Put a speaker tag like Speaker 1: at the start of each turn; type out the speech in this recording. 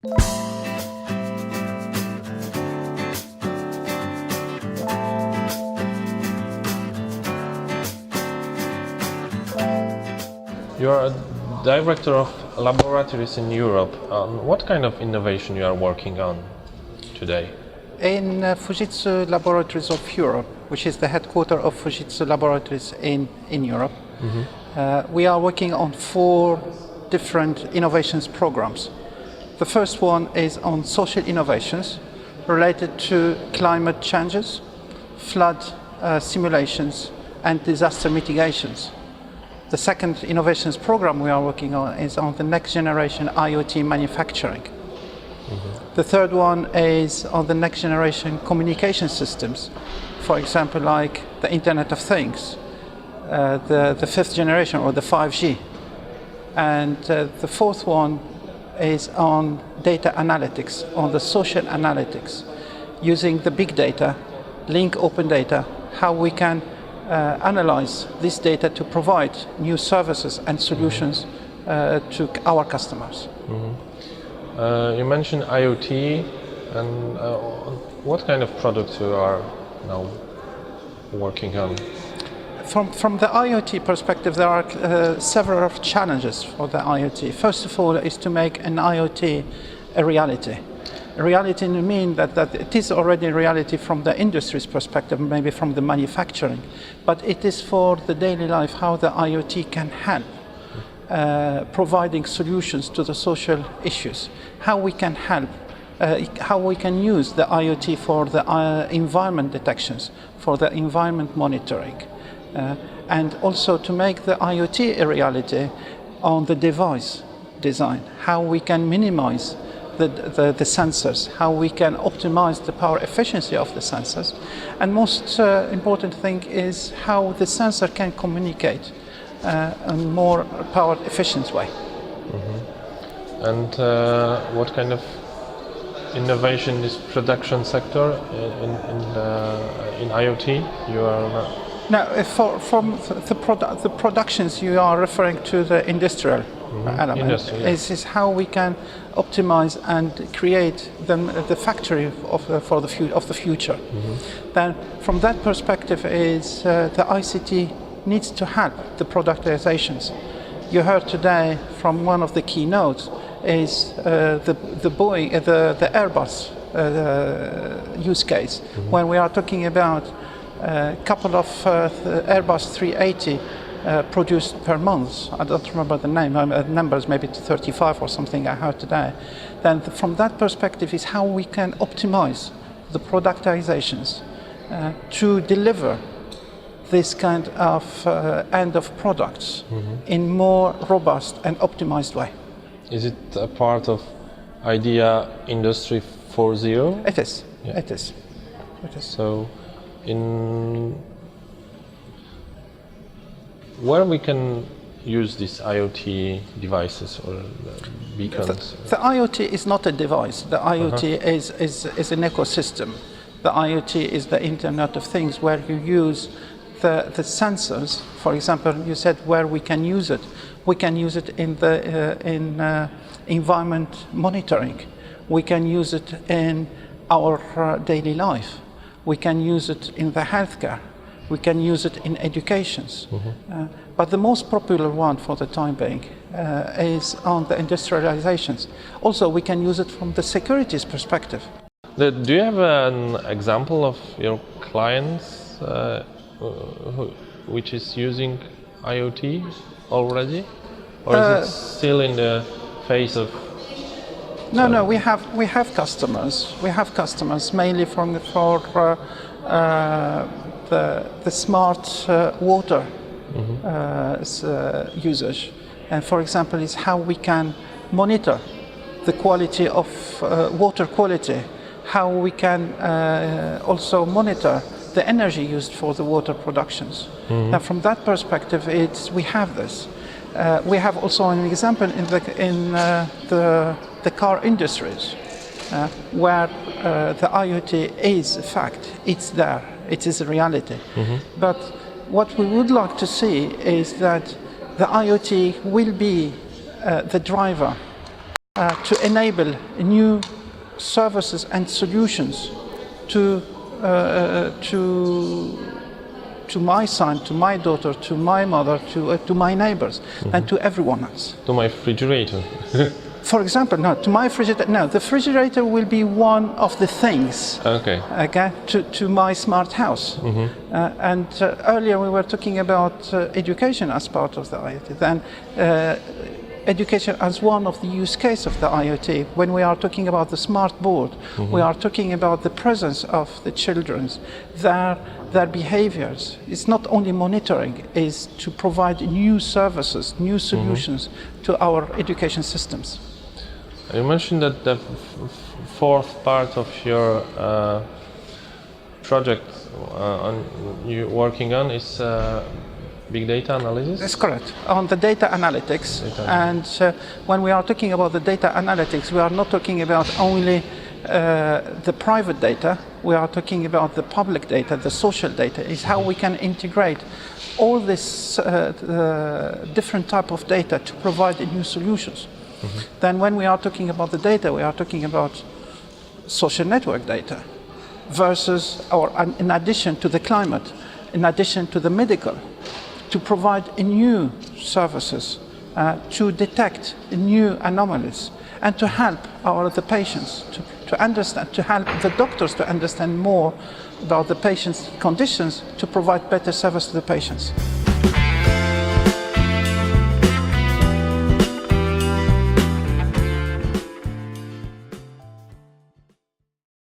Speaker 1: You are a director of laboratories in Europe. What kind of innovation you are working on today?
Speaker 2: In Fujitsu Laboratories of Europe, which is the headquarters of Fujitsu Laboratories in Europe, we are working on 4 different innovations programs. The first one is on social innovations related to climate changes, flood simulations, and disaster mitigations. The second innovations program we are working on is on the next generation IoT manufacturing. The third one is on the next generation communication systems, for example, like the Internet of Things, the 5th generation or the 5G. And the fourth one is on data analytics, on the social analytics, using the big data, link open data, how we can analyze this data to provide new services and solutions to our customers.
Speaker 1: You mentioned IoT, and what kind of products you are now working on?
Speaker 2: From the IoT perspective, there are several challenges for the IoT. First of all, is to make an IoT a reality. A reality means that it is already a reality from the industry's perspective, maybe from the manufacturing, but it is for the daily life how the IoT can help providing solutions to the social issues, how we can help, how we can use the IoT for the environment detections, for the environment monitoring, and also to make the IoT a reality on the device design, how we can minimize the sensors, how we can optimize the power efficiency of the sensors, and most important thing is how the sensor can communicate in a more power efficient way.
Speaker 1: And what kind of innovation in this production sector in IoT you are?
Speaker 2: Now, from the productions, you are referring to the industrial element. Is how we can optimize and create the factory of the future. Then, from that perspective, is the ICT needs to help the productizations. You heard today from one of the keynotes is the Airbus use case, when we are talking about a couple of Airbus 380 produced per month. I don't remember the numbers, maybe 35 or something I heard today. Then from that perspective is how we can optimize the productizations to deliver this kind of end of products in more robust and optimized way.
Speaker 1: Is it a part of IDEA Industry 4.0?
Speaker 2: It is.
Speaker 1: Yeah.
Speaker 2: It is.
Speaker 1: So, where we can use these IoT devices or beacons?
Speaker 2: The IoT is not a device. The IoT is an ecosystem. The IoT is the Internet of Things, where you use the sensors. For example, you said where we can use it. We can use it in the environment monitoring. We can use it in our daily life. We can use it in the healthcare. We can use it in educations. But the most popular one for the time being is on the industrializations. Also, we can use it from the securities perspective.
Speaker 1: Do you have an example of your clients which is using IoT already, or is it still in the phase of?
Speaker 2: No. We have customers. We have customers mainly for the smart water usage, and for example, is how we can monitor the quality of water quality, how we can also monitor the energy used for the water productions. Now, from that perspective, we have this. We have also an example in the car industries, where the IoT is a fact. It's there. It is a reality. But what we would like to see is that the IoT will be the driver to enable new services and solutions to my son, to my daughter, to my mother, to my neighbors, and to everyone else.
Speaker 1: To my refrigerator.
Speaker 2: For example, no, to my refrigerator. No, the refrigerator will be one of the things.
Speaker 1: Okay.
Speaker 2: Okay, to my smart house. And earlier we were talking about education as part of the IoT. Then education as one of the use case of the IoT. When we are talking about the smart board, we are talking about the presence of the children, their behaviors. It's not only monitoring, it's to provide new services, new solutions to our education systems.
Speaker 1: You mentioned that the fourth part of your project you're working on is big data analysis?
Speaker 2: That's correct. On the data analytics. And when we are talking about the data analytics, we are not talking about only the private data, we are talking about the public data, the social data, is how we can integrate all this different type of data to provide new solutions. Then when we are talking about the data, we are talking about social network data versus, or in addition to the climate, in addition to the medical, to provide new services, to detect new anomalies, and to help the patients to understand, to help the doctors to understand more about the patient's conditions, to provide better service to the patients.